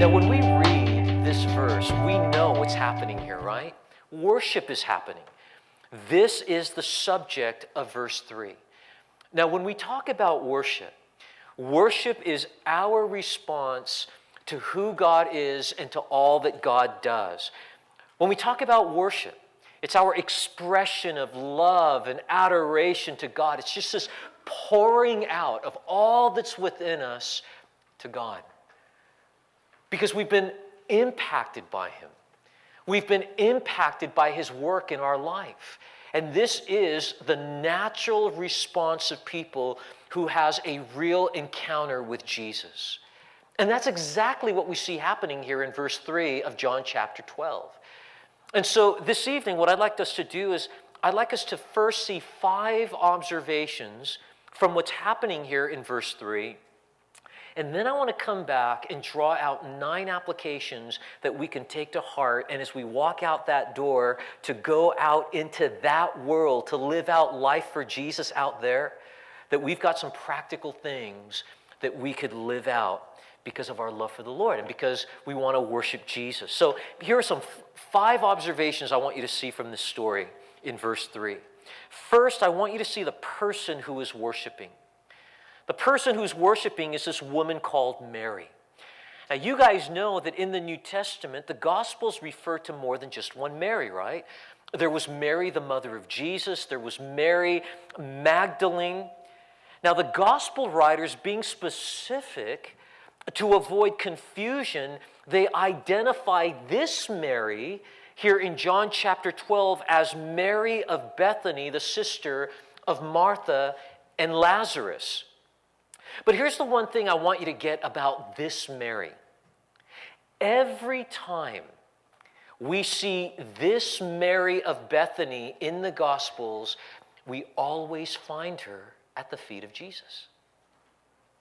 Now, when we read this verse, we know what's happening here, right? Worship is happening. This is the subject of verse 3. Now, when we talk about worship, worship is our response to who God is and to all that God does. When we talk about worship, it's our expression of love and adoration to God. It's just this pouring out of all that's within us to God. Because we've been impacted by Him. We've been impacted by His work in our life. And this is the natural response of people who has a real encounter with Jesus. And that's exactly what we see happening here in verse 3 of John chapter 12. And so this evening, what I'd like us to do is, I'd like us to first see 5 observations from what's happening here in verse 3. And then I want to come back and draw out 9 applications that we can take to heart. And as we walk out that door to go out into that world, to live out life for Jesus out there, that we've got some practical things that we could live out because of our love for the Lord and because we want to worship Jesus. So here are some 5 observations I want you to see from this story in verse 3. First, I want you to see the person who is worshiping. The person who's worshiping is this woman called Mary. Now, you guys know that in the New Testament, the Gospels refer to more than just one Mary, right? There was Mary, the mother of Jesus. There was Mary Magdalene. Now, the Gospel writers, being specific to avoid confusion, they identify this Mary here in John chapter 12 as Mary of Bethany, the sister of Martha and Lazarus. But here's the one thing I want you to get about this Mary. Every time we see this Mary of Bethany in the Gospels, we always find her at the feet of Jesus.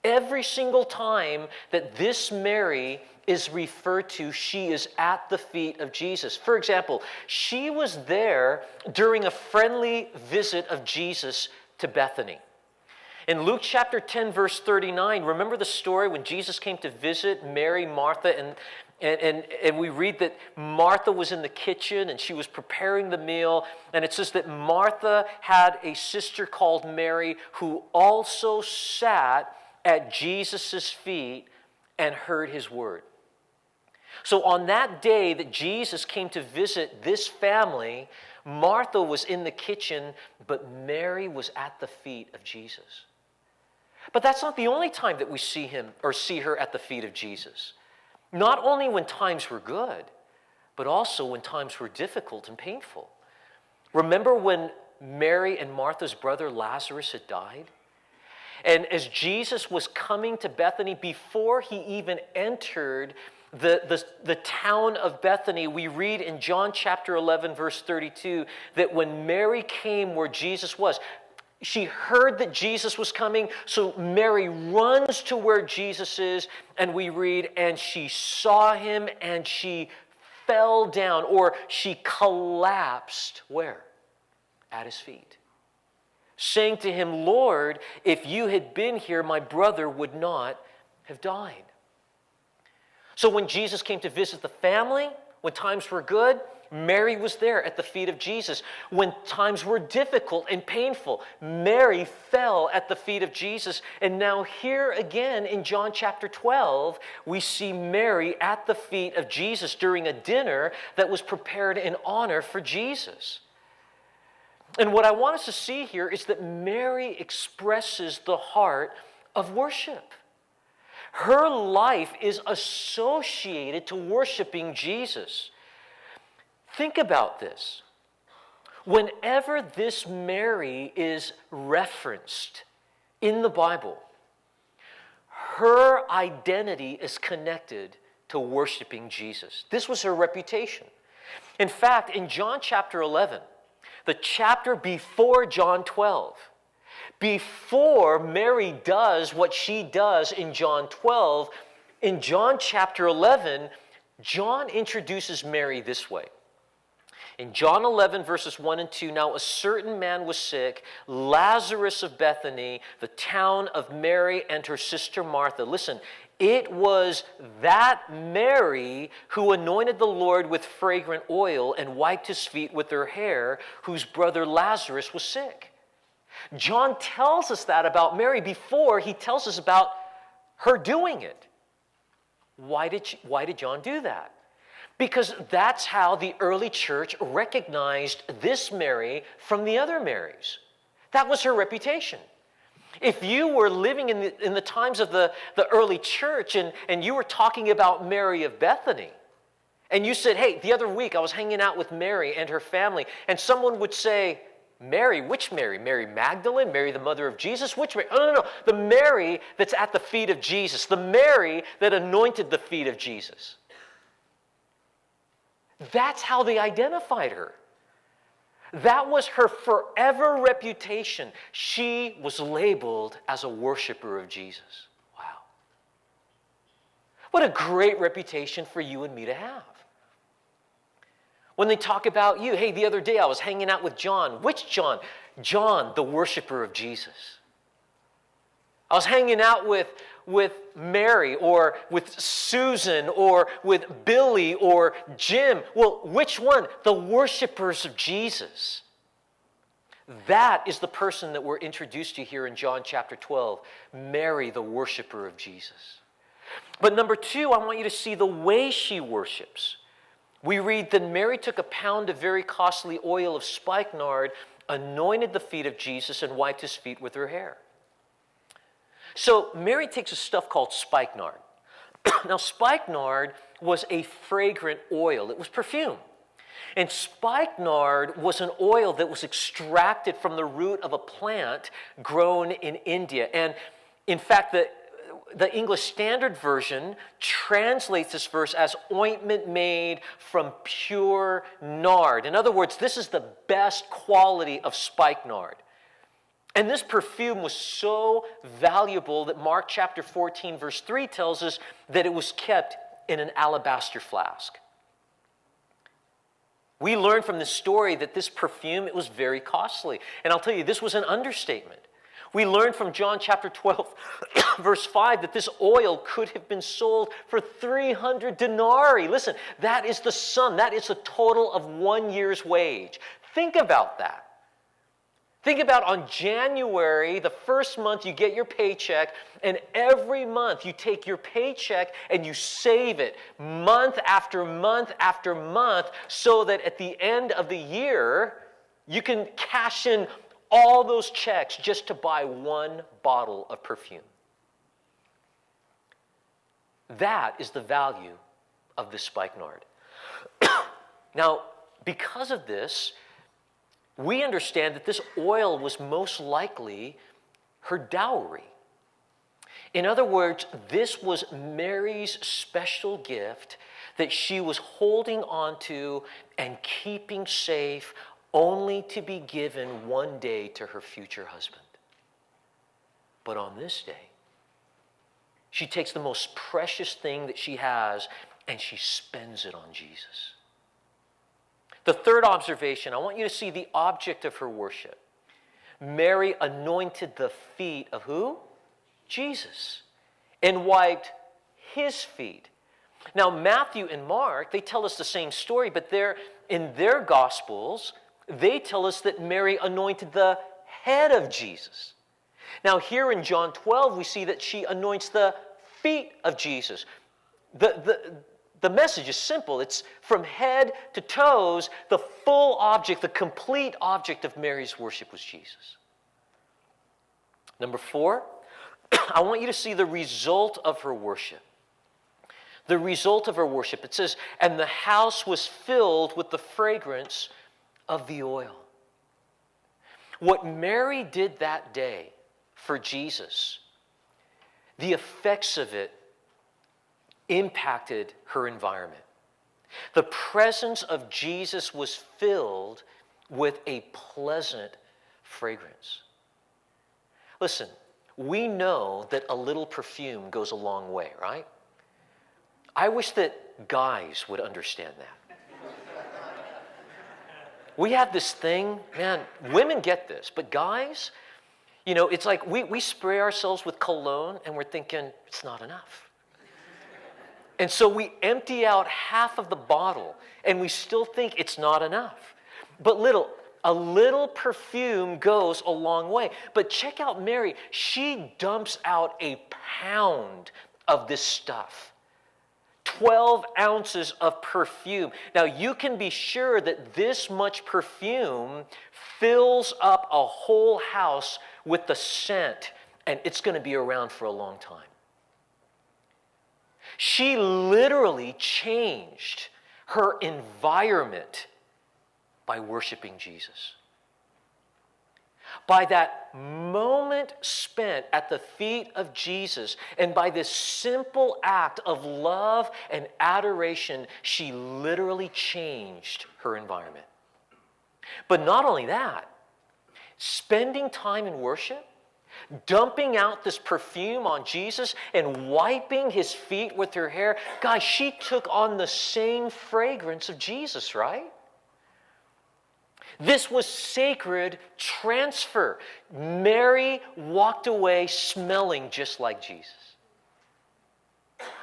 Every single time that this Mary is referred to, she is at the feet of Jesus. For example, she was there during a friendly visit of Jesus to Bethany. In Luke chapter 10, verse 39, remember the story when Jesus came to visit Mary, Martha, and we read that Martha was in the kitchen and she was preparing the meal. And it says that Martha had a sister called Mary who also sat at Jesus' feet and heard His word. So on that day that Jesus came to visit this family, Martha was in the kitchen, but Mary was at the feet of Jesus. But that's not the only time that we see him or see her at the feet of Jesus. Not only when times were good, but also when times were difficult and painful. Remember when Mary and Martha's brother Lazarus had died? And as Jesus was coming to Bethany, before he even entered the town of Bethany, we read in John chapter 11, verse 32, that when Mary came where Jesus was, she heard that Jesus was coming, so Mary runs to where Jesus is, and we read, and she saw him, and she fell down, or she collapsed, where? At his feet. Saying to him, Lord, if you had been here, my brother would not have died. So when Jesus came to visit the family, when times were good, Mary was there at the feet of Jesus. When times were difficult and painful, Mary fell at the feet of Jesus. And now here again in John chapter 12, we see Mary at the feet of Jesus during a dinner that was prepared in honor for Jesus. And what I want us to see here is that Mary expresses the heart of worship. Her life is associated to worshiping Jesus. Think about this. Whenever this Mary is referenced in the Bible, her identity is connected to worshiping Jesus. This was her reputation. In fact, in John chapter 11, the chapter before John 12, before Mary does what she does in John 12, in John chapter 11, John introduces Mary this way. In John 11, verses 1 and 2, now a certain man was sick, Lazarus of Bethany, the town of Mary and her sister Martha. Listen, it was that Mary who anointed the Lord with fragrant oil and wiped his feet with her hair, whose brother Lazarus was sick. John tells us that about Mary before he tells us about her doing it. Why did John do that? Because that's how the early church recognized this Mary from the other Marys. That was her reputation. If you were living in the times of the early church and you were talking about Mary of Bethany, and you said, hey, the other week I was hanging out with Mary and her family, and someone would say, Mary, which Mary? Mary Magdalene? Mary the mother of Jesus? Which Mary? Oh, no. The Mary that's at the feet of Jesus. The Mary that anointed the feet of Jesus. That's how they identified her. That was her forever reputation. She was labeled as a worshiper of Jesus. Wow. What a great reputation for you and me to have. When they talk about you, hey, the other day I was hanging out with John. Which John? John, the worshiper of Jesus. I was hanging out with Mary or with Susan or with Billy or Jim. Well, which one? The worshipers of Jesus. That is the person that we're introduced to here in John chapter 12. Mary, the worshiper of Jesus. But number two, I want you to see the way she worships. We read that Mary took a pound of very costly oil of spikenard, anointed the feet of Jesus, and wiped his feet with her hair. So Mary takes a stuff called spikenard. Now, spikenard was a fragrant oil. It was perfume. And spikenard was an oil that was extracted from the root of a plant grown in India. And in fact, the English Standard Version translates this verse as ointment made from pure nard. In other words, this is the best quality of spikenard. And this perfume was so valuable that Mark chapter 14, verse 3 tells us that it was kept in an alabaster flask. We learn from this story that this perfume, it was very costly. And I'll tell you, this was an understatement. We learn from John chapter 12, verse 5, that this oil could have been sold for 300 denarii. Listen, that is the sum. That is the total of 1 year's wage. Think about that. Think about on January, the first month, you get your paycheck, and every month you take your paycheck and you save it month after month after month so that at the end of the year, you can cash in all those checks just to buy one bottle of perfume. That is the value of this spikenard. Now, because of this, we understand that this oil was most likely her dowry. In other words, this was Mary's special gift that she was holding on to and keeping safe only to be given one day to her future husband. But on this day, she takes the most precious thing that she has and she spends it on Jesus. The third observation, I want you to see the object of her worship. Mary anointed the feet of who? Jesus. And wiped his feet. Now, Matthew and Mark, they tell us the same story, but in their Gospels, they tell us that Mary anointed the head of Jesus. Now, here in John 12, we see that she anoints the feet of Jesus. The message is simple. It's from head to toes, the full object, the complete object of Mary's worship was Jesus. Number 4, I want you to see the result of her worship. The result of her worship. It says, and the house was filled with the fragrance of the oil. What Mary did that day for Jesus, the effects of it impacted her environment. The presence of Jesus was filled with a pleasant fragrance. Listen, we know that a little perfume goes a long way, right? I wish that guys would understand that. We have this thing, man, women get this, but guys, it's like we spray ourselves with cologne and we're thinking, it's not enough. And so we empty out half of the bottle and we still think it's not enough. But a little perfume goes a long way. But check out Mary. She dumps out a pound of this stuff. 12 ounces of perfume. Now you can be sure that this much perfume fills up a whole house with the scent, and it's going to be around for a long time. She literally changed her environment by worshiping Jesus. By that moment spent at the feet of Jesus, and by this simple act of love and adoration, she literally changed her environment. But not only that, spending time in worship, dumping out this perfume on Jesus and wiping his feet with her hair, guys, she took on the same fragrance of Jesus, right? This was sacred transfer. Mary walked away smelling just like Jesus.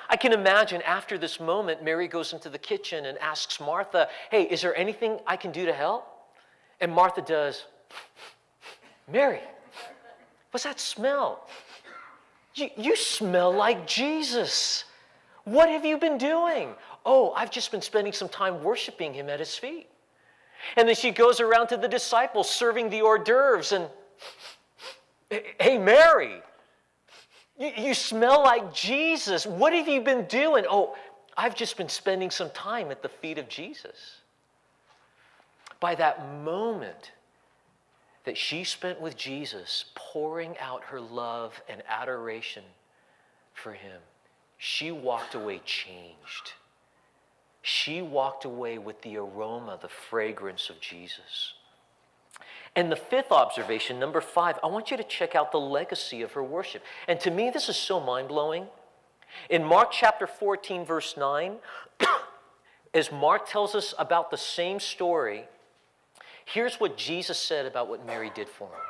I can imagine after this moment, Mary goes into the kitchen and asks Martha, hey, is there anything I can do to help? And Martha does, Mary, what's that smell? You smell like Jesus. What have you been doing? Oh, I've just been spending some time worshiping him at his feet. And then she goes around to the disciples serving the hors d'oeuvres and, hey, Mary, you smell like Jesus. What have you been doing? Oh, I've just been spending some time at the feet of Jesus. By that moment that she spent with Jesus, pouring out her love and adoration for him, she walked away changed. She walked away with the aroma, the fragrance of Jesus. And the fifth observation, number 5, I want you to check out the legacy of her worship. And to me, this is so mind-blowing. In Mark chapter 14, verse 9, as Mark tells us about the same story, here's what Jesus said about what Mary did for him.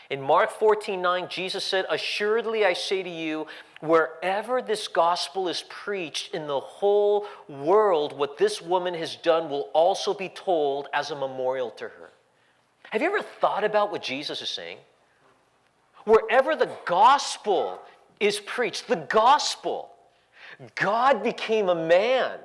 In Mark 14:9, Jesus said, assuredly I say to you, wherever this gospel is preached in the whole world, what this woman has done will also be told as a memorial to her. Have you ever thought about what Jesus is saying? Wherever the gospel is preached, the gospel, God became a man.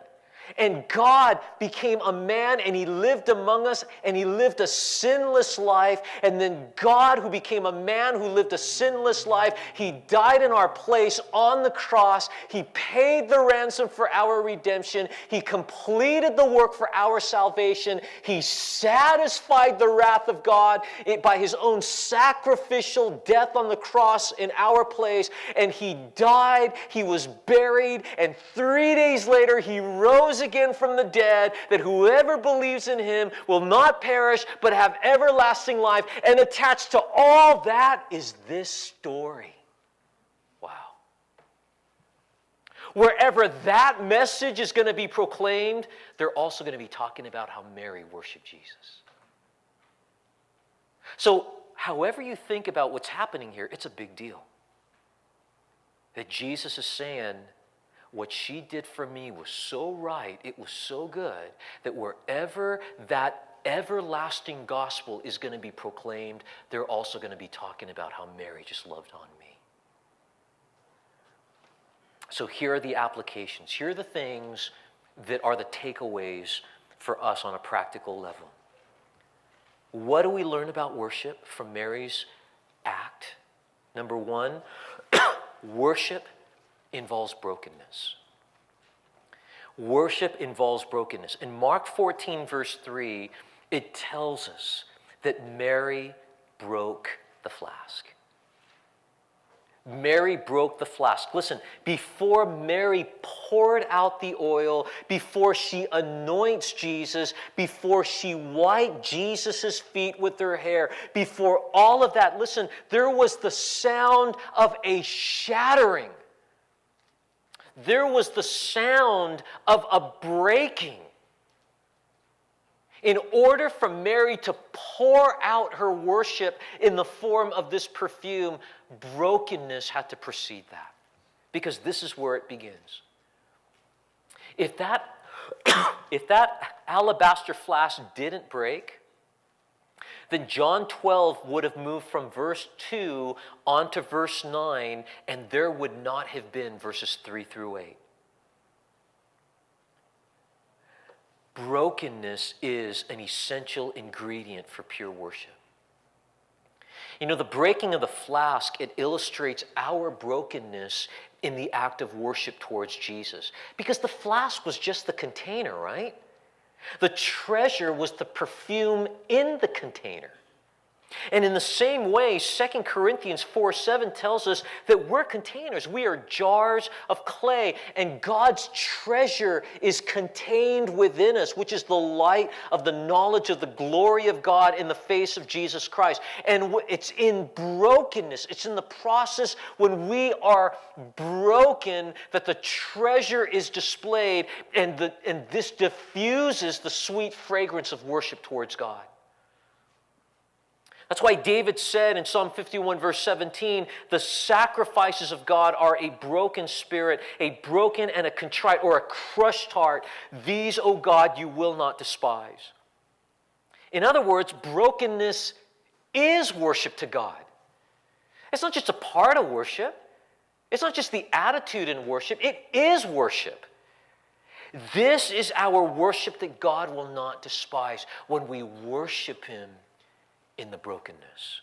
And God became a man and he lived among us and he lived a sinless life. And then God, who became a man who lived a sinless life, he died in our place on the cross. He paid the ransom for our redemption. He completed the work for our salvation. He satisfied the wrath of God by his own sacrificial death on the cross in our place. And he died, he was buried, and 3 days later he rose again from the dead, that whoever believes in him will not perish but have everlasting life. And attached to all that is this story. Wow. Wherever that message is going to be proclaimed, they're also going to be talking about how Mary worshiped Jesus. So however you think about what's happening here, it's a big deal. That Jesus is saying, what she did for me was so right, it was so good, that wherever that everlasting gospel is going to be proclaimed, they're also going to be talking about how Mary just loved on me. So here are the applications. Here are the things that are the takeaways for us on a practical level. What do we learn about worship from Mary's act? Number 1, worship involves brokenness. Worship involves brokenness. In Mark 14, verse 3, it tells us that Mary broke the flask. Mary broke the flask. Listen, before Mary poured out the oil, before she anoints Jesus, before she wiped Jesus' feet with her hair, before all of that, listen, there was the sound of a shattering. There was the sound of a breaking. In order for Mary to pour out her worship in the form of this perfume, brokenness had to precede that. Because this is where it begins. If that alabaster flask didn't break, then John 12 would have moved from verse 2 onto verse 9, and there would not have been verses 3 through 8. Brokenness is an essential ingredient for pure worship. You know, the breaking of the flask, it illustrates our brokenness in the act of worship towards Jesus. Because the flask was just the container, right? The treasure was the perfume in the container. And in the same way, 2 Corinthians 4:7 tells us that we're containers. We are jars of clay, and God's treasure is contained within us, which is the light of the knowledge of the glory of God in the face of Jesus Christ. And it's in brokenness, it's in the process when we are broken that the treasure is displayed, and this diffuses the sweet fragrance of worship towards God. That's why David said in Psalm 51, verse 17, the sacrifices of God are a broken spirit, a broken and a contrite or a crushed heart. These, O God, you will not despise. In other words, brokenness is worship to God. It's not just a part of worship. It's not just the attitude in worship. It is worship. This is our worship that God will not despise when we worship Him in the brokenness.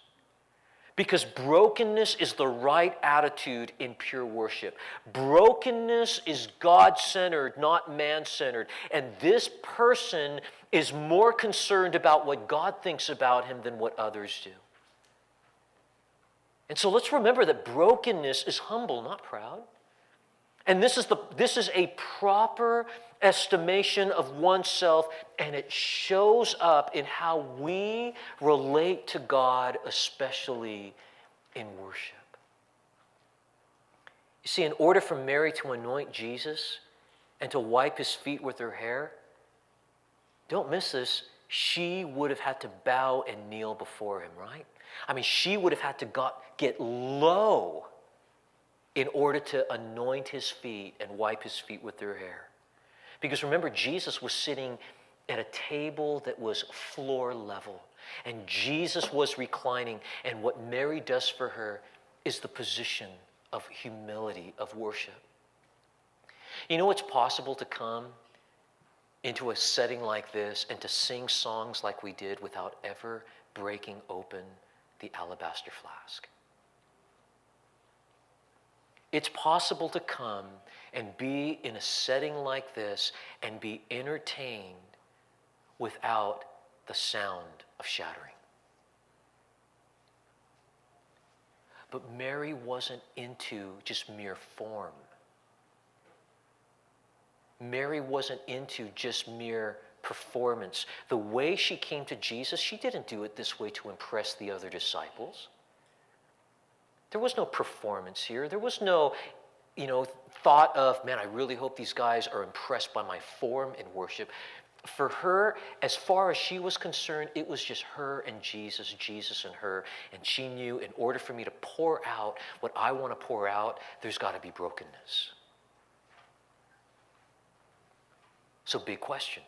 Because brokenness is the right attitude in pure worship. Brokenness is God-centered, not man-centered. And this person is more concerned about what God thinks about him than what others do. And so let's remember that brokenness is humble, not proud. And this is a proper estimation of oneself, and it shows up in how we relate to God, especially in worship. You see, in order for Mary to anoint Jesus and to wipe his feet with her hair, don't miss this, she would have had to bow and kneel before him, right? I mean, she would have had to get low in order to anoint his feet and wipe his feet with their hair. Because remember, Jesus was sitting at a table that was floor level, and Jesus was reclining, and what Mary does for her is the position of humility, of worship. You know, it's possible to come into a setting like this and to sing songs like we did without ever breaking open the alabaster flask. It's possible to come and be in a setting like this and be entertained without the sound of shattering. But Mary wasn't into just mere form. Mary wasn't into just mere performance. The way she came to Jesus, she didn't do it this way to impress the other disciples. There was no performance here. There was no, thought of, man, I really hope these guys are impressed by my form in worship. For her, as far as she was concerned, it was just her and Jesus, Jesus and her. And she knew in order for me to pour out what I want to pour out, there's got to be brokenness. So big question.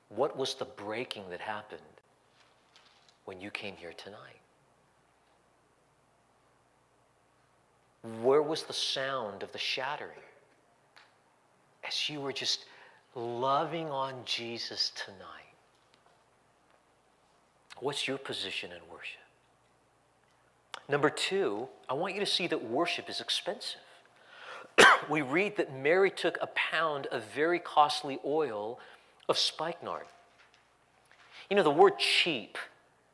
What was the breaking that happened when you came here tonight? Where was the sound of the shattering? As you were just loving on Jesus tonight. What's your position in worship? Number 2, I want you to see that worship is expensive. We read that Mary took a pound of very costly oil of spikenard. You know, the word cheap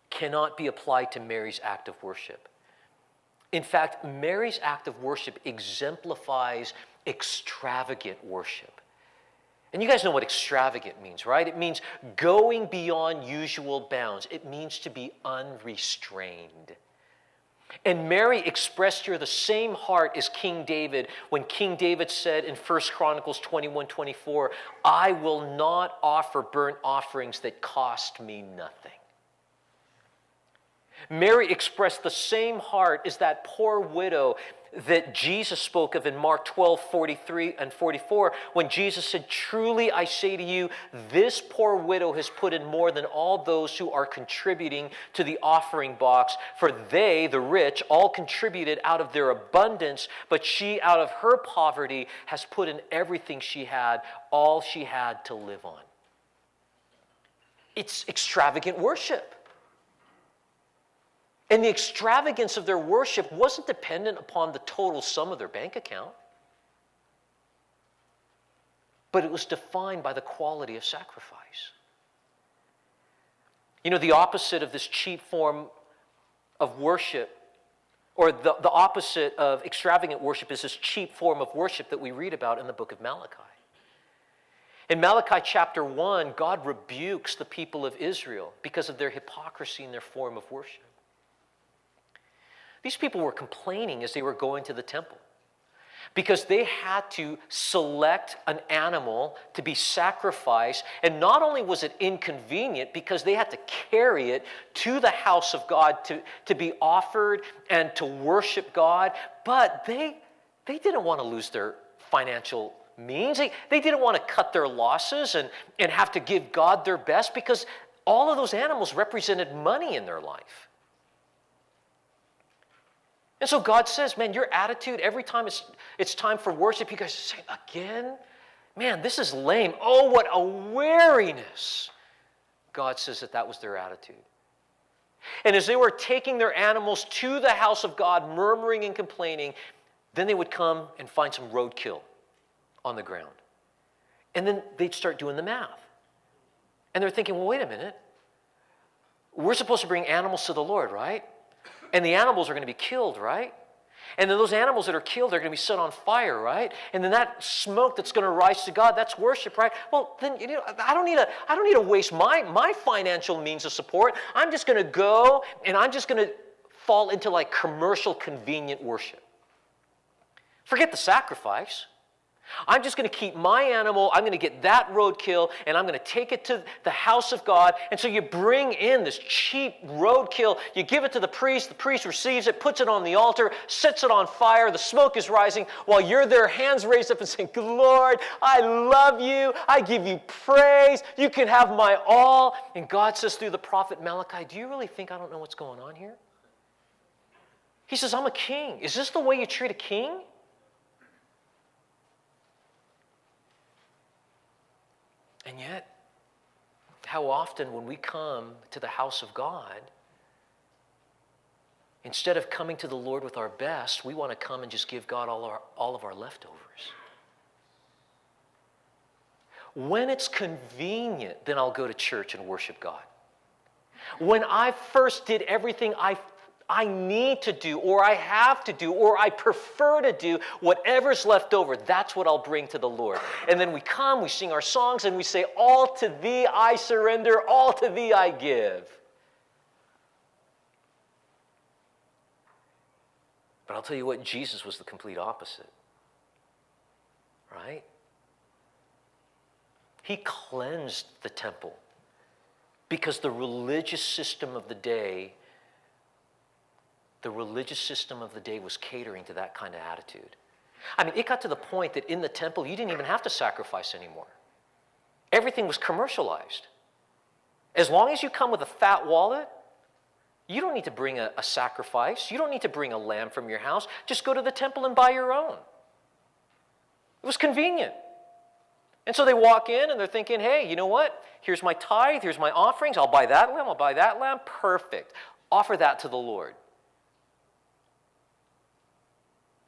cannot be applied to Mary's act of worship. In fact, Mary's act of worship exemplifies extravagant worship. And you guys know what extravagant means, right? It means going beyond usual bounds. It means to be unrestrained. And Mary expressed here the same heart as King David when King David said in 1 Chronicles 21:24, I will not offer burnt offerings that cost me nothing. Mary expressed the same heart as that poor widow that Jesus spoke of in Mark 12:43 and 44, when Jesus said, truly I say to you, this poor widow has put in more than all those who are contributing to the offering box, for they, the rich, all contributed out of their abundance, but she out of her poverty has put in everything she had, all she had to live on. It's extravagant worship. And the extravagance of their worship wasn't dependent upon the total sum of their bank account, but it was defined by the quality of sacrifice. You know, the opposite of this cheap form of worship, or the opposite of extravagant worship, is this cheap form of worship that we read about in the book of Malachi. In Malachi chapter 1, God rebukes the people of Israel because of their hypocrisy in their form of worship. These people were complaining as they were going to the temple because they had to select an animal to be sacrificed. And not only was it inconvenient because they had to carry it to the house of God to be offered and to worship God, but they didn't want to lose their financial means. They didn't want to cut their losses and have to give God their best, because all of those animals represented money in their life. And so God says, man, your attitude every time it's time for worship, you guys say, again? Man, this is lame. Oh, what a weariness. God says that was their attitude. And as they were taking their animals to the house of God, murmuring and complaining, then they would come and find some roadkill on the ground. And then they'd start doing the math. And they're thinking, well, wait a minute. We're supposed to bring animals to the Lord, right? And the animals are going to be killed, right? And then those animals that are killed are going to be set on fire, right? And then that smoke that's going to rise to God, that's worship, right? Well, then I don't need to waste my financial means of support. I'm just going to go and I'm just going to fall into like commercial convenient worship. Forget the sacrifice. I'm just going to keep my animal, I'm going to get that roadkill, and I'm going to take it to the house of God. And so you bring in this cheap roadkill, you give it to the priest receives it, puts it on the altar, sets it on fire, the smoke is rising, while you're there, hands raised up and saying, Lord, I love you, I give you praise, you can have my all. And God says through the prophet Malachi, do you really think I don't know what's going on here? He says, I'm a king. Is this the way you treat a king? And yet, how often when we come to the house of God, instead of coming to the Lord with our best, we want to come and just give God all of our leftovers. When it's convenient, then I'll go to church and worship God. When I first did everything I need to do, or I have to do, or I prefer to do, whatever's left over, that's what I'll bring to the Lord. And then we come, we sing our songs, and we say, all to thee I surrender, all to thee I give. But I'll tell you what, Jesus was the complete opposite. Right? He cleansed the temple because the religious system of the day was catering to that kind of attitude. I mean, it got to the point that in the temple, you didn't even have to sacrifice anymore. Everything was commercialized. As long as you come with a fat wallet, you don't need to bring a sacrifice. You don't need to bring a lamb from your house. Just go to the temple and buy your own. It was convenient. And so they walk in and they're thinking, hey, you know what? Here's my tithe, here's my offerings. I'll buy that lamb. Perfect. Offer that to the Lord.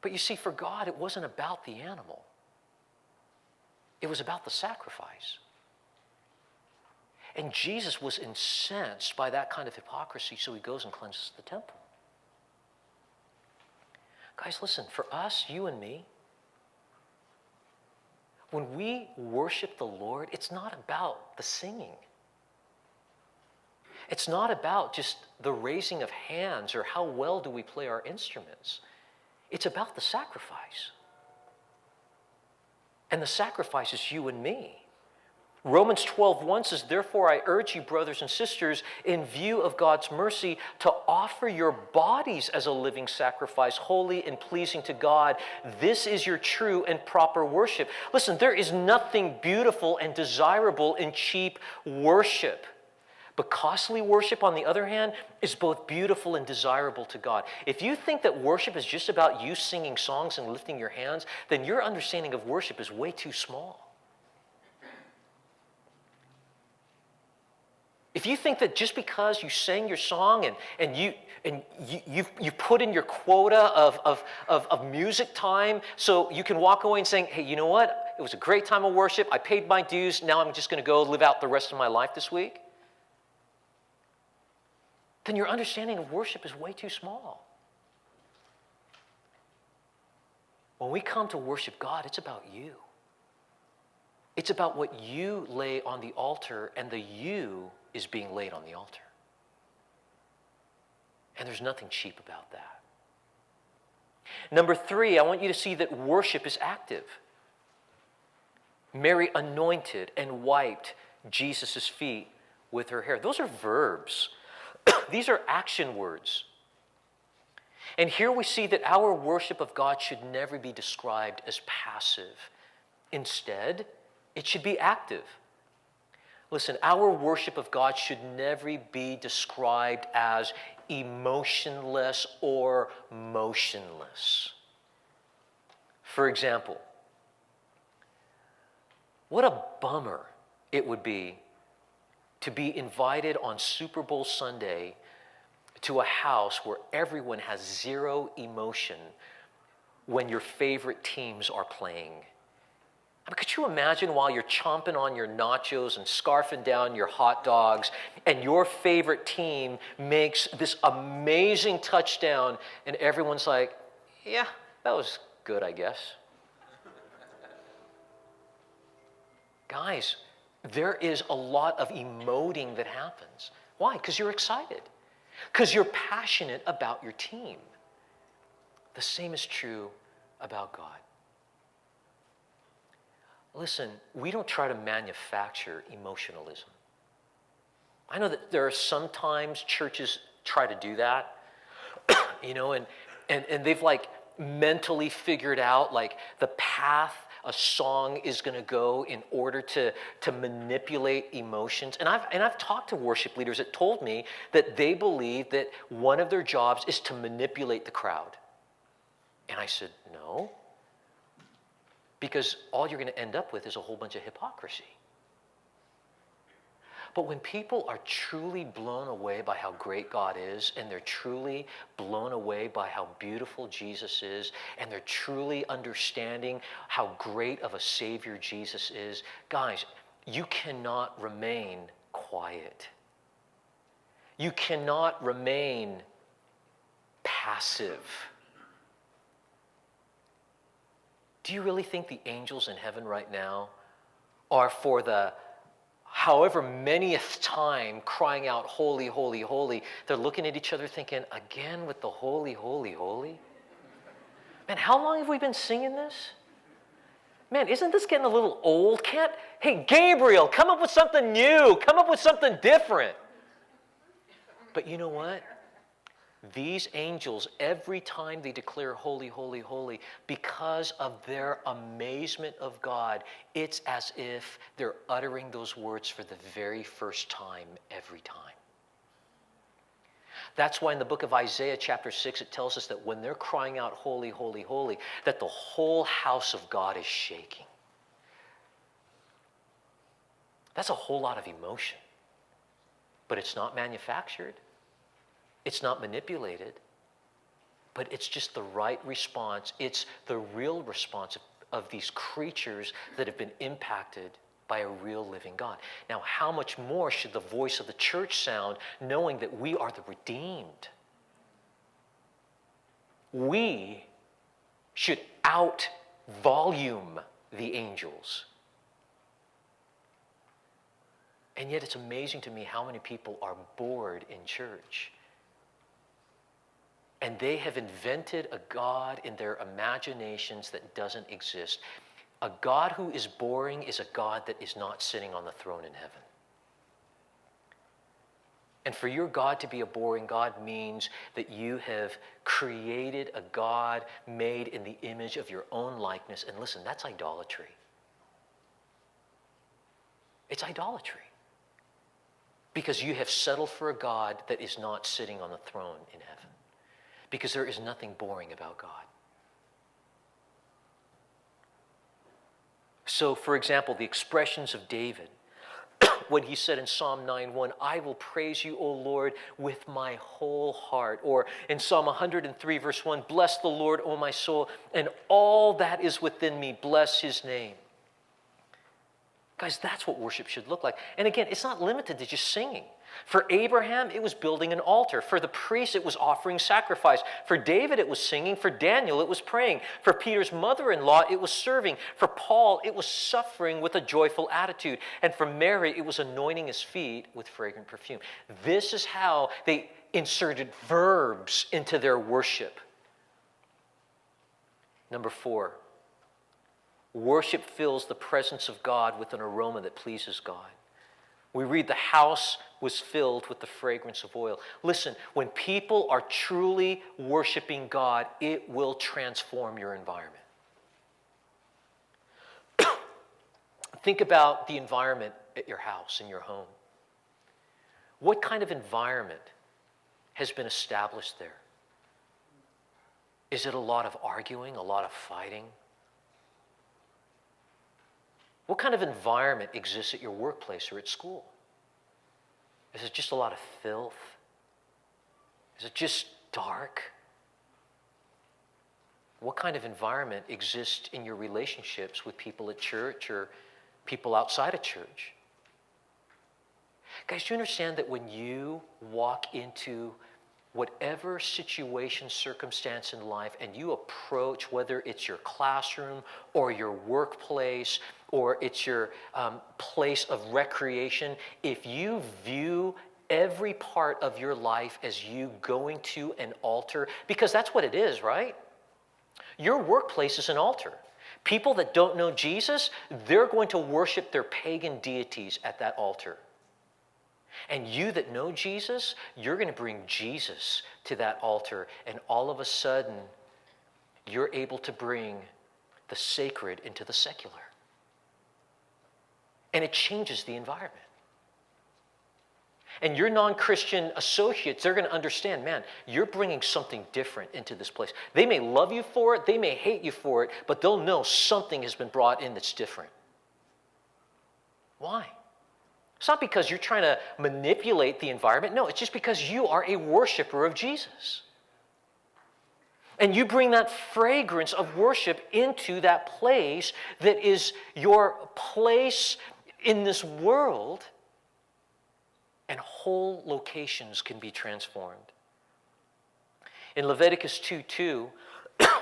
But you see, for God, it wasn't about the animal. It was about the sacrifice. And Jesus was incensed by that kind of hypocrisy, so he goes and cleanses the temple. Guys, listen, for us, you and me, when we worship the Lord, it's not about the singing. It's not about just the raising of hands or how well do we play our instruments. It's about the sacrifice. And the sacrifice is you and me. Romans 12:1 says, "Therefore I urge you, brothers and sisters, in view of God's mercy, to offer your bodies as a living sacrifice, holy and pleasing to God. This is your true and proper worship." Listen, there is nothing beautiful and desirable in cheap worship. But costly worship, on the other hand, is both beautiful and desirable to God. If you think that worship is just about you singing songs and lifting your hands, then your understanding of worship is way too small. If you think that just because you sang your song and you've put in your quota of music time so you can walk away and saying, hey, you know what? It was a great time of worship. I paid my dues. Now I'm just going to go live out the rest of my life this week. Then your understanding of worship is way too small. When we come to worship God, it's about you. It's about what you lay on the altar, and the you is being laid on the altar. And there's nothing cheap about that. Number 3, I want you to see that worship is active. Mary anointed and wiped Jesus' feet with her hair. Those are verbs. These are action words. And here we see that our worship of God should never be described as passive. Instead, it should be active. Listen, our worship of God should never be described as emotionless or motionless. For example, what a bummer it would be to be invited on Super Bowl Sunday to a house where everyone has zero emotion when your favorite teams are playing. I mean, could you imagine while you're chomping on your nachos and scarfing down your hot dogs and your favorite team makes this amazing touchdown and everyone's like, yeah, that was good, I guess. Guys, there is a lot of emoting that happens. Why? Because you're excited. Because you're passionate about your team. The same is true about God. Listen, we don't try to manufacture emotionalism. I know that there are sometimes churches try to do that, and they've like mentally figured out like the path a song is going to go in order to manipulate emotions. And I've talked to worship leaders that told me that they believe that one of their jobs is to manipulate the crowd. And I said, no. Because all you're going to end up with is a whole bunch of hypocrisy. But when people are truly blown away by how great God is, and they're truly blown away by how beautiful Jesus is, and they're truly understanding how great of a Savior Jesus is, guys, you cannot remain quiet. You cannot remain passive. Do you really think the angels in heaven right now are for the however manyth time crying out, holy, holy, holy? They're looking at each other thinking, again with the holy, holy, holy? Man, how long have we been singing this? Man, isn't this getting a little old? Hey, Gabriel, come up with something new. Come up with something different. But you know what? These angels, every time they declare holy, holy, holy, because of their amazement of God, it's as if they're uttering those words for the very first time every time. That's why in the book of Isaiah chapter 6, it tells us that when they're crying out holy, holy, holy, that the whole house of God is shaking. That's a whole lot of emotion. But it's not manufactured. It's not manipulated, but it's just the right response. It's the real response of these creatures that have been impacted by a real living God. Now, how much more should the voice of the church sound knowing that we are the redeemed? We should out-volume the angels. And yet it's amazing to me how many people are bored in church. And they have invented a God in their imaginations that doesn't exist. A God who is boring is a God that is not sitting on the throne in heaven. And for your God to be a boring God means that you have created a God made in the image of your own likeness. And listen, that's idolatry. It's idolatry. Because you have settled for a God that is not sitting on the throne in heaven. Because there is nothing boring about God. So, for example, the expressions of David, when he said in Psalm 9:1, I will praise you, O Lord, with my whole heart. Or in Psalm 103, verse 1, bless the Lord, O my soul, and all that is within me, bless his name. Guys, that's what worship should look like. And again, it's not limited to just singing. For Abraham, it was building an altar. For the priest, it was offering sacrifice. For David, it was singing. For Daniel, it was praying. For Peter's mother-in-law, it was serving. For Paul, it was suffering with a joyful attitude. And for Mary, it was anointing his feet with fragrant perfume. This is how they inserted verbs into their worship. Number 4, worship fills the presence of God with an aroma that pleases God. We read the house was filled with the fragrance of oil. Listen, when people are truly worshiping God, it will transform your environment. Think about the environment at your house, in your home. What kind of environment has been established there? Is it a lot of arguing, a lot of fighting? What kind of environment exists at your workplace or at school? Is it just a lot of filth? Is it just dark? What kind of environment exists in your relationships with people at church or people outside of church? Guys, do you understand that when you walk into whatever situation, circumstance in life, and you approach, whether it's your classroom or your workplace or it's your place of recreation, if you view every part of your life as you going to an altar, because that's what it is, right? Your workplace is an altar. People that don't know Jesus, they're going to worship their pagan deities at that altar. And you that know Jesus, you're going to bring Jesus to that altar. And all of a sudden, you're able to bring the sacred into the secular. And it changes the environment. And your non-Christian associates, they're going to understand, man, you're bringing something different into this place. They may love you for it, they may hate you for it, but they'll know something has been brought in that's different. Why? It's not because you're trying to manipulate the environment. No, it's just because you are a worshiper of Jesus. And you bring that fragrance of worship into that place that is your place in this world, and whole locations can be transformed. In Leviticus 2:2,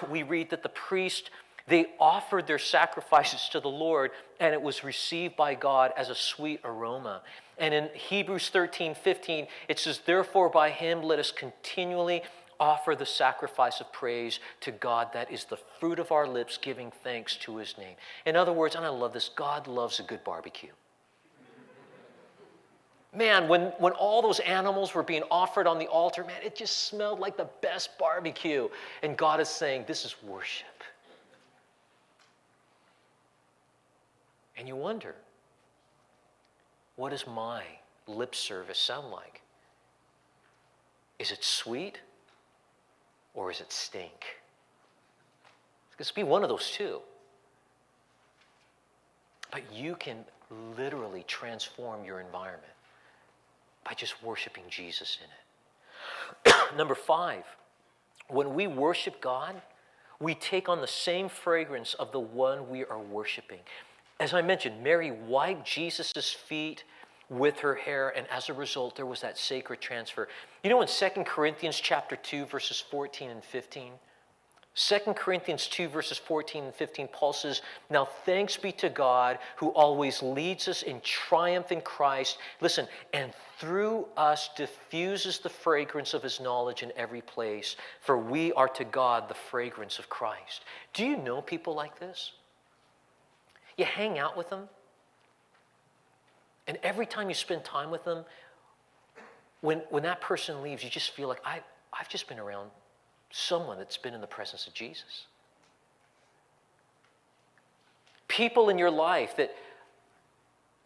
we read that the priest, they offered their sacrifices to the Lord, and it was received by God as a sweet aroma. And in Hebrews 13:15, it says, therefore by him let us continually offer the sacrifice of praise to God, that is the fruit of our lips, giving thanks to his name. In other words, and I love this, God loves a good barbecue. Man, when all those animals were being offered on the altar, man, it just smelled like the best barbecue. And God is saying, this is worship. And you wonder, what does my lip service sound like? Is it sweet or is it stink? It's going to be one of those two. But you can literally transform your environment by just worshiping Jesus in it. Number 5, when we worship God, we take on the same fragrance of the one we are worshiping. As I mentioned, Mary wiped Jesus' feet with her hair, and as a result, there was that sacred transfer. You know, in 2 Corinthians chapter 2, verses 14 and 15, 2 Corinthians 2, verses 14 and 15, Paul says, "Now thanks be to God who always leads us in triumph in Christ." Listen, "and through us diffuses the fragrance of his knowledge in every place, for we are to God the fragrance of Christ." Do you know people like this? You hang out with them, and every time you spend time with them, when that person leaves, you just feel like, I've just been around someone that's been in the presence of Jesus. People in your life that,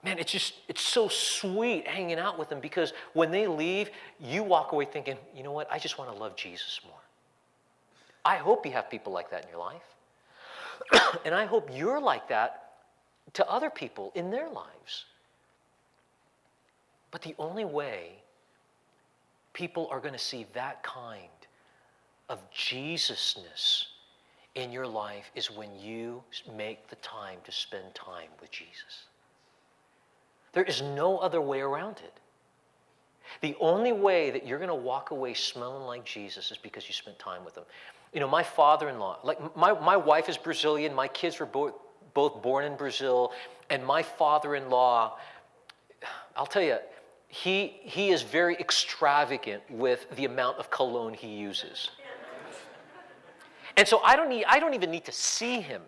man, it's so sweet hanging out with them, because when they leave, you walk away thinking, you know what, I just want to love Jesus more. I hope you have people like that in your life. And I hope you're like that to other people in their lives. But the only way people are going to see that kind of Jesusness in your life is when you make the time to spend time with Jesus. There is no other way around it. The only way that you're going to walk away smelling like Jesus is because you spent time with him. You know, my father-in-law, like my wife is Brazilian, my kids were both born in Brazil, and my father-in-law, I'll tell you, he is very extravagant with the amount of cologne he uses. And so I don't even need to see him.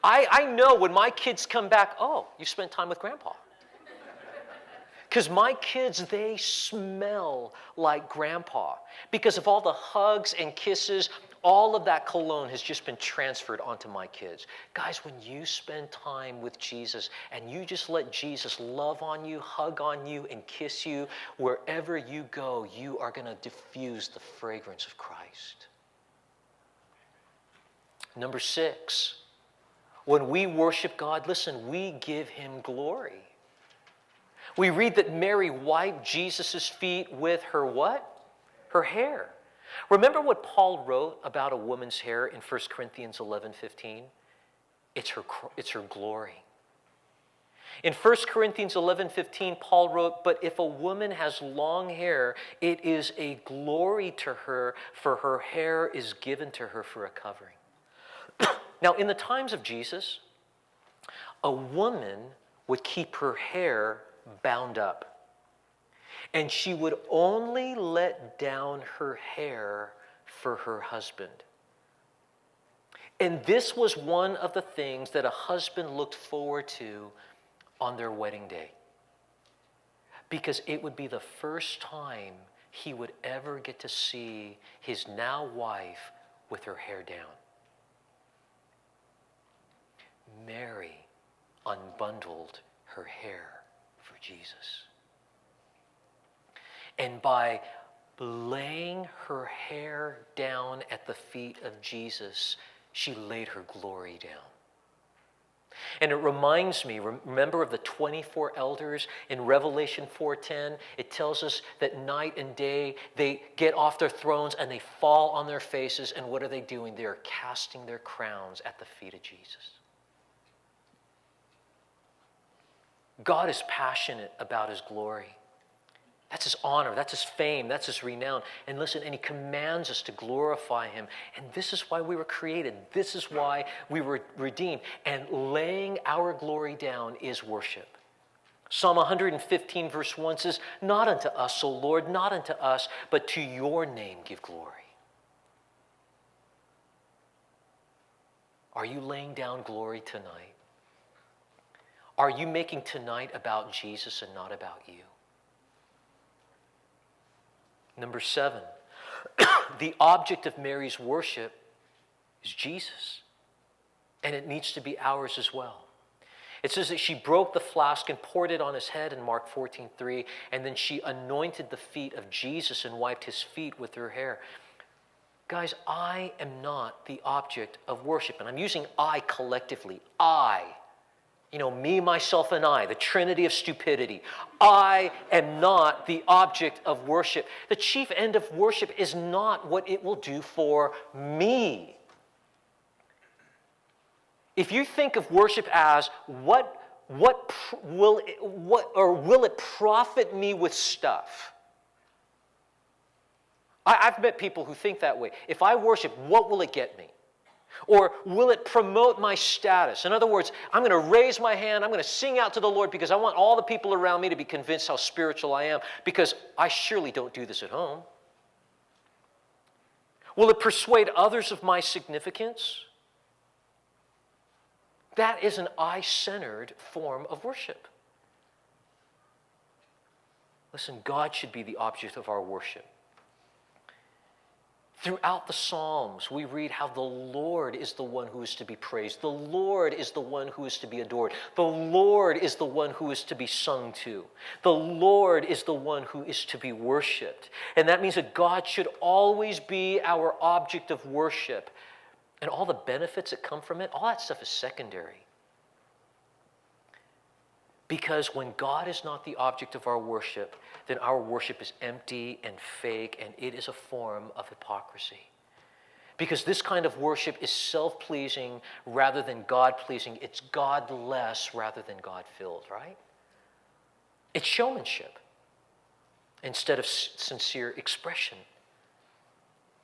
I know when my kids come back, oh, you spent time with Grandpa. Because my kids, they smell like Grandpa. Because of all the hugs and kisses, all of that cologne has just been transferred onto my kids. Guys, when you spend time with Jesus and you just let Jesus love on you, hug on you, and kiss you, wherever you go, you are going to diffuse the fragrance of Christ. Number 6, when we worship God, listen, we give him glory. We read that Mary wiped Jesus' feet with her what? Her hair. Remember what Paul wrote about a woman's hair in 1 Corinthians 11:15? It's her glory. In 1 Corinthians 11:15, Paul wrote, "But if a woman has long hair, it is a glory to her, for her hair is given to her for a covering." Now, in the times of Jesus, a woman would keep her hair bound up. And she would only let down her hair for her husband. And this was one of the things that a husband looked forward to on their wedding day. Because it would be the first time he would ever get to see his now wife with her hair down. Mary unbundled her hair for Jesus. And by laying her hair down at the feet of Jesus, she laid her glory down. And it reminds me, remember of the 24 elders in Revelation 4:10? It tells us that night and day they get off their thrones and they fall on their faces. And what are they doing? They are casting their crowns at the feet of Jesus. God is passionate about his glory. That's his honor, that's his fame, that's his renown. And listen, and he commands us to glorify him. And this is why we were created. This is why we were redeemed. And laying our glory down is worship. Psalm 115 verse 1 says, "Not unto us, O Lord, not unto us, but to your name give glory." Are you laying down glory tonight? Are you making tonight about Jesus and not about you? Number 7, the object of Mary's worship is Jesus. And it needs to be ours as well. It says that she broke the flask and poured it on his head in Mark 14:3, and then she anointed the feet of Jesus and wiped his feet with her hair. Guys, I am not the object of worship. And I'm using I collectively. I. You know, me, myself, and I, the trinity of stupidity. I am not the object of worship. The chief end of worship is not what it will do for me. If you think of worship as will it profit me with stuff? I've met people who think that way. If I worship, what will it get me? Or will it promote my status? In other words, I'm going to raise my hand, I'm going to sing out to the Lord because I want all the people around me to be convinced how spiritual I am, because I surely don't do this at home. Will it persuade others of my significance? That is an I-centered form of worship. Listen, God should be the object of our worship. Throughout the Psalms, we read how the Lord is the one who is to be praised. The Lord is the one who is to be adored. The Lord is the one who is to be sung to. The Lord is the one who is to be worshiped. And that means that God should always be our object of worship. And all the benefits that come from it, all that stuff is secondary. Because when God is not the object of our worship, then our worship is empty and fake, and it is a form of hypocrisy. Because this kind of worship is self-pleasing rather than God-pleasing. It's God-less rather than God-filled, right? It's showmanship instead of sincere expression.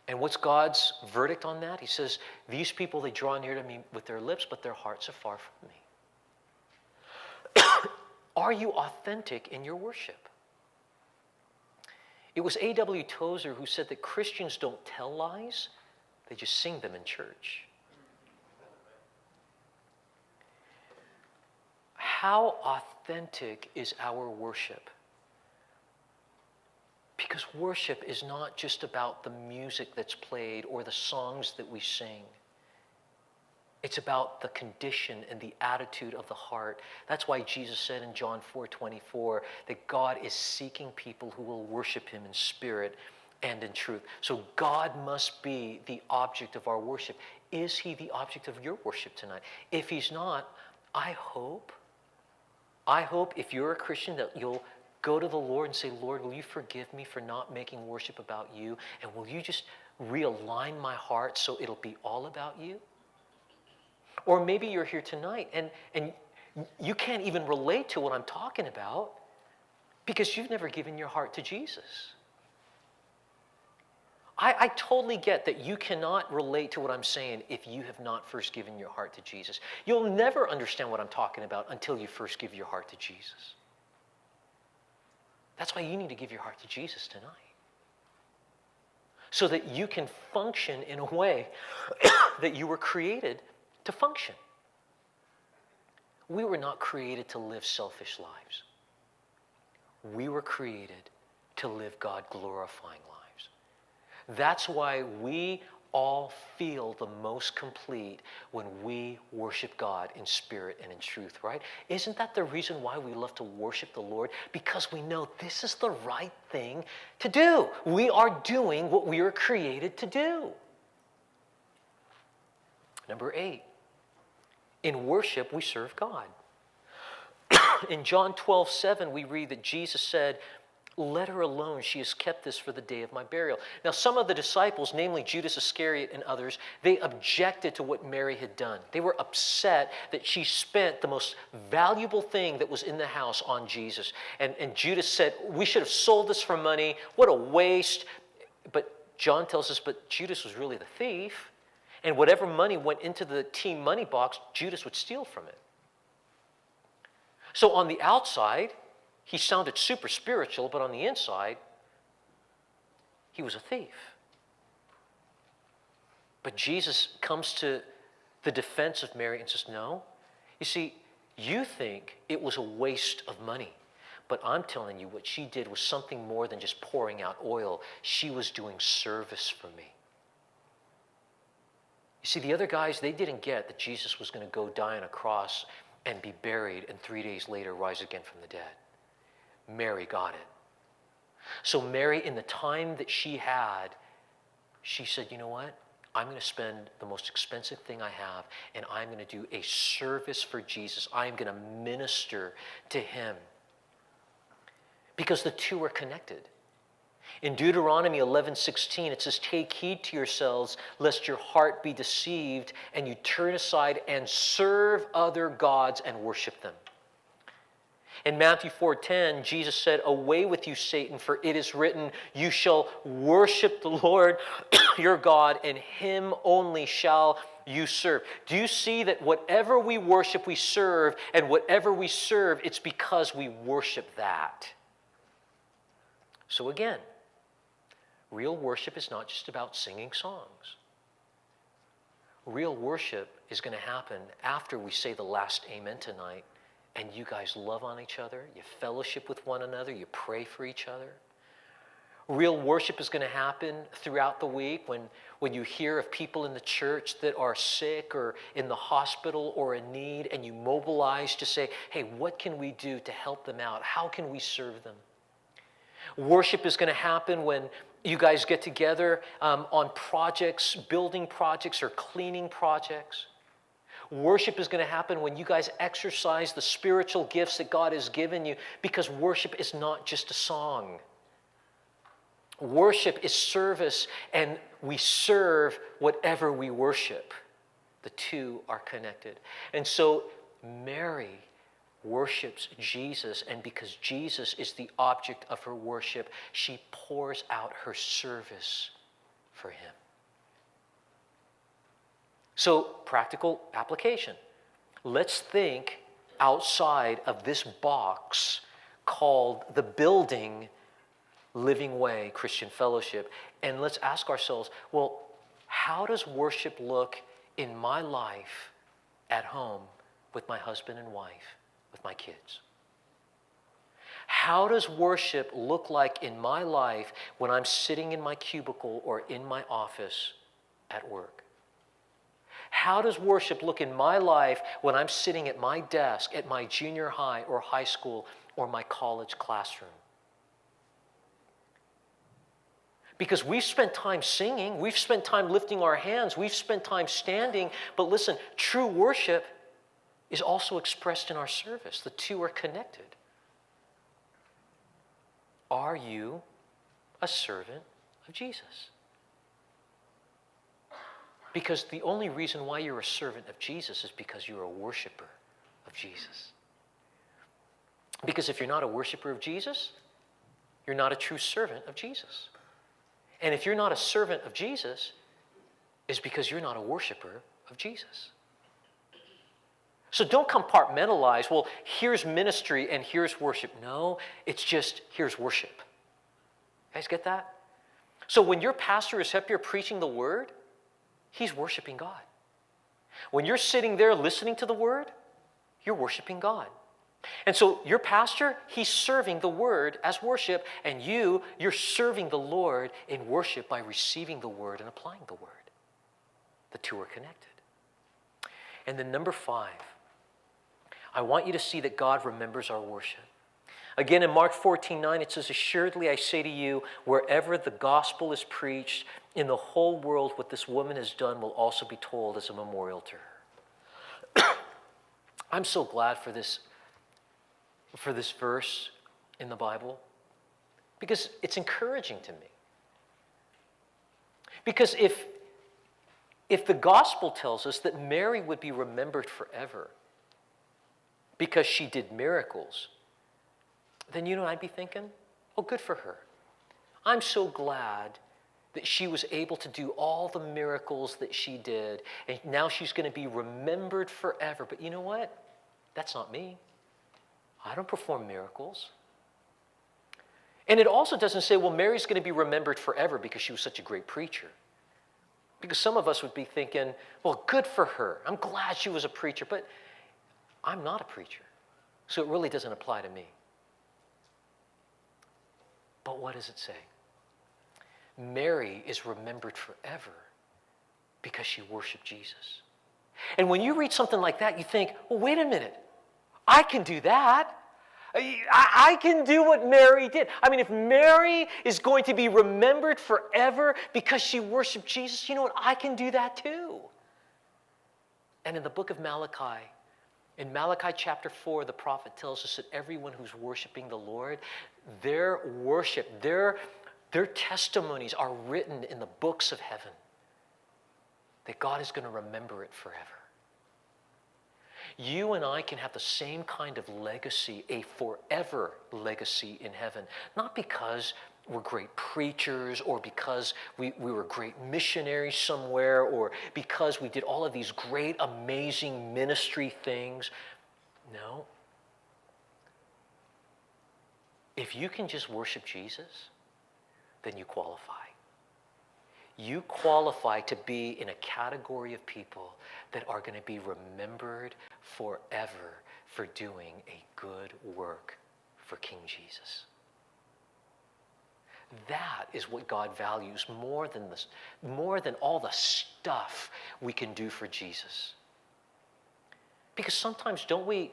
And what's God's verdict on that? He says, these people, they draw near to me with their lips, but their hearts are far from me. Are you authentic in your worship? It was A.W. Tozer who said that Christians don't tell lies, they just sing them in church. How authentic is our worship? Because worship is not just about the music that's played or the songs that we sing. It's about the condition and the attitude of the heart. That's why Jesus said in John 4:24 that God is seeking people who will worship him in spirit and in truth. So God must be the object of our worship. Is he the object of your worship tonight? If he's not, I hope if you're a Christian that you'll go to the Lord and say, Lord, will you forgive me for not making worship about you? And will you just realign my heart so it'll be all about you? Or maybe you're here tonight and you can't even relate to what I'm talking about because you've never given your heart to Jesus. I totally get that you cannot relate to what I'm saying if you have not first given your heart to Jesus. You'll never understand what I'm talking about until you first give your heart to Jesus. That's why you need to give your heart to Jesus tonight. So that you can function in a way that you were created to function. We were not created to live selfish lives. We were created to live God-glorifying lives. That's why we all feel the most complete when we worship God in spirit and in truth, right? Isn't that the reason why we love to worship the Lord? Because we know this is the right thing to do. We are doing what we were created to do. Number 8. In worship, we serve God. In John 12:7, we read that Jesus said, let her alone. She has kept this for the day of my burial. Now, some of the disciples, namely Judas Iscariot and others, they objected to what Mary had done. They were upset that she spent the most valuable thing that was in the house on Jesus. And Judas said, we should have sold this for money. What a waste. But John tells us, but Judas was really the thief. And whatever money went into the team money box, Judas would steal from it. So on the outside, he sounded super spiritual, but on the inside, he was a thief. But Jesus comes to the defense of Mary and says, no. You see, you think it was a waste of money. But I'm telling you, what she did was something more than just pouring out oil. She was doing service for me. You see, the other guys, they didn't get that Jesus was going to go die on a cross and be buried and 3 days later rise again from the dead. Mary got it. So Mary, in the time that she had, she said, you know what? I'm going to spend the most expensive thing I have, and I'm going to do a service for Jesus. I'm going to minister to him. Because the two are connected. In Deuteronomy 11:16, it says, take heed to yourselves, lest your heart be deceived, and you turn aside and serve other gods and worship them. In Matthew 4:10, Jesus said, "Away with you, Satan, for it is written, you shall worship the Lord your God, and him only shall you serve." Do you see that whatever we worship, we serve, and whatever we serve, it's because we worship that? So again, real worship is not just about singing songs. Real worship is going to happen after we say the last amen tonight, and you guys love on each other, you fellowship with one another, you pray for each other. Real worship is going to happen throughout the week when you hear of people in the church that are sick or in the hospital or in need, and you mobilize to say, hey, what can we do to help them out? How can we serve them? Worship is going to happen when you guys get together on projects, building projects or cleaning projects. Worship is going to happen when you guys exercise the spiritual gifts that God has given you, because worship is not just a song. Worship is service, and we serve whatever we worship. The two are connected. And so Mary worships Jesus, and because Jesus is the object of her worship, she pours out her service for him. So, practical application. Let's think outside of this box called the building Living Way Christian Fellowship, and let's ask ourselves, well, how does worship look in my life at home with my husband and wife, with my kids? How does worship look like in my life when I'm sitting in my cubicle or in my office at work? How does worship look in my life when I'm sitting at my desk at my junior high or high school or my college classroom? Because we've spent time singing, we've spent time lifting our hands, we've spent time standing, but listen, true worship is also expressed in our service. The two are connected. Are you a servant of Jesus? Because the only reason why you're a servant of Jesus is because you're a worshiper of Jesus. Because if you're not a worshiper of Jesus, you're not a true servant of Jesus. And if you're not a servant of Jesus, it's because you're not a worshiper of Jesus. So don't compartmentalize, well, here's ministry and here's worship. No, it's just, here's worship. You guys get that? So when your pastor is up here preaching the word, he's worshiping God. When you're sitting there listening to the word, you're worshiping God. And so your pastor, he's serving the word as worship, and you're serving the Lord in worship by receiving the word and applying the word. The two are connected. And then number 5, I want you to see that God remembers our worship. Again, in Mark 14:9, it says, "Assuredly I say to you, wherever the gospel is preached in the whole world, what this woman has done will also be told as a memorial to her." I'm so glad for this verse in the Bible, because it's encouraging to me. Because if the gospel tells us that Mary would be remembered forever because she did miracles, then you know what I'd be thinking? Oh, good for her. I'm so glad that she was able to do all the miracles that she did, and now she's going to be remembered forever. But you know what? That's not me. I don't perform miracles. And it also doesn't say, well, Mary's going to be remembered forever because she was such a great preacher. Because some of us would be thinking, well, good for her. I'm glad she was a preacher, but I'm not a preacher. So it really doesn't apply to me. But what does it say? Mary is remembered forever because she worshiped Jesus. And when you read something like that, you think, well, wait a minute. I can do that. I can do what Mary did. I mean, if Mary is going to be remembered forever because she worshiped Jesus, you know what? I can do that too. And in the book of Malachi, in Malachi chapter 4, the prophet tells us that everyone who's worshiping the Lord, their worship, their testimonies are written in the books of heaven, that God is going to remember it forever. You and I can have the same kind of legacy, a forever legacy in heaven, not because we're great preachers or because we were great missionaries somewhere or because we did all of these great, amazing ministry things. No. If you can just worship Jesus, then you qualify. You qualify to be in a category of people that are going to be remembered forever for doing a good work for King Jesus. That is what God values more than all the stuff we can do for Jesus. Because sometimes don't we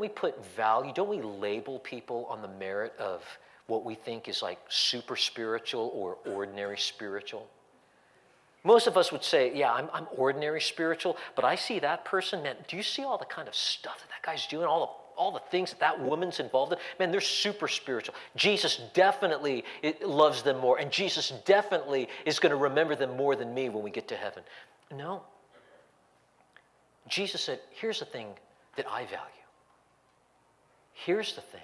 put value, don't we label people on the merit of what we think is like super spiritual or ordinary spiritual? Most of us would say, yeah, I'm ordinary spiritual, but I see that person, man, do you see all the kind of stuff that guy's doing, all the things that woman's involved in? Man, they're super spiritual. Jesus definitely loves them more, and Jesus definitely is going to remember them more than me when we get to heaven. No. Jesus said, here's the thing that I value. Here's the thing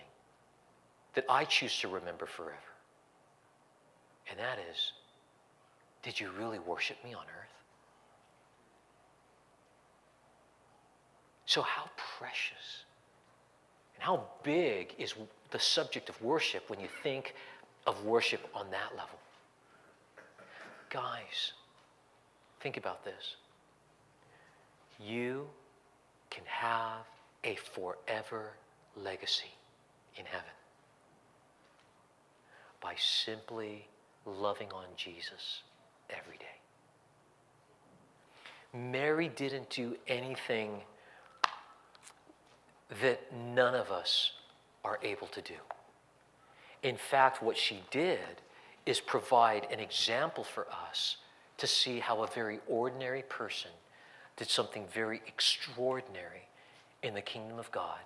that I choose to remember forever. And that is, did you really worship me on earth? So how precious and how big is the subject of worship when you think of worship on that level? Guys, think about this. You can have a forever legacy in heaven by simply loving on Jesus every day. Mary didn't do anything that none of us are able to do. In fact, what she did is provide an example for us to see how a very ordinary person did something very extraordinary in the kingdom of God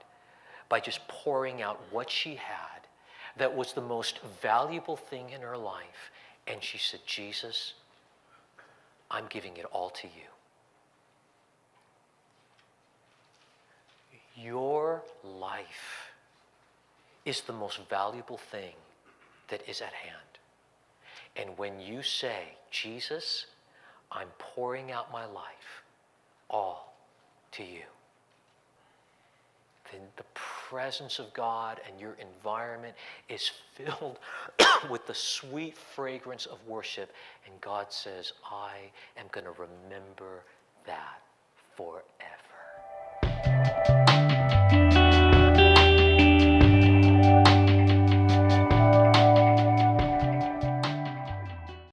by just pouring out what she had that was the most valuable thing in her life. And she said, Jesus, I'm giving it all to you. Your life is the most valuable thing that is at hand. And when you say, Jesus, I'm pouring out my life all to you, then the presence of God and your environment is filled with the sweet fragrance of worship. And God says, I am going to remember that forever.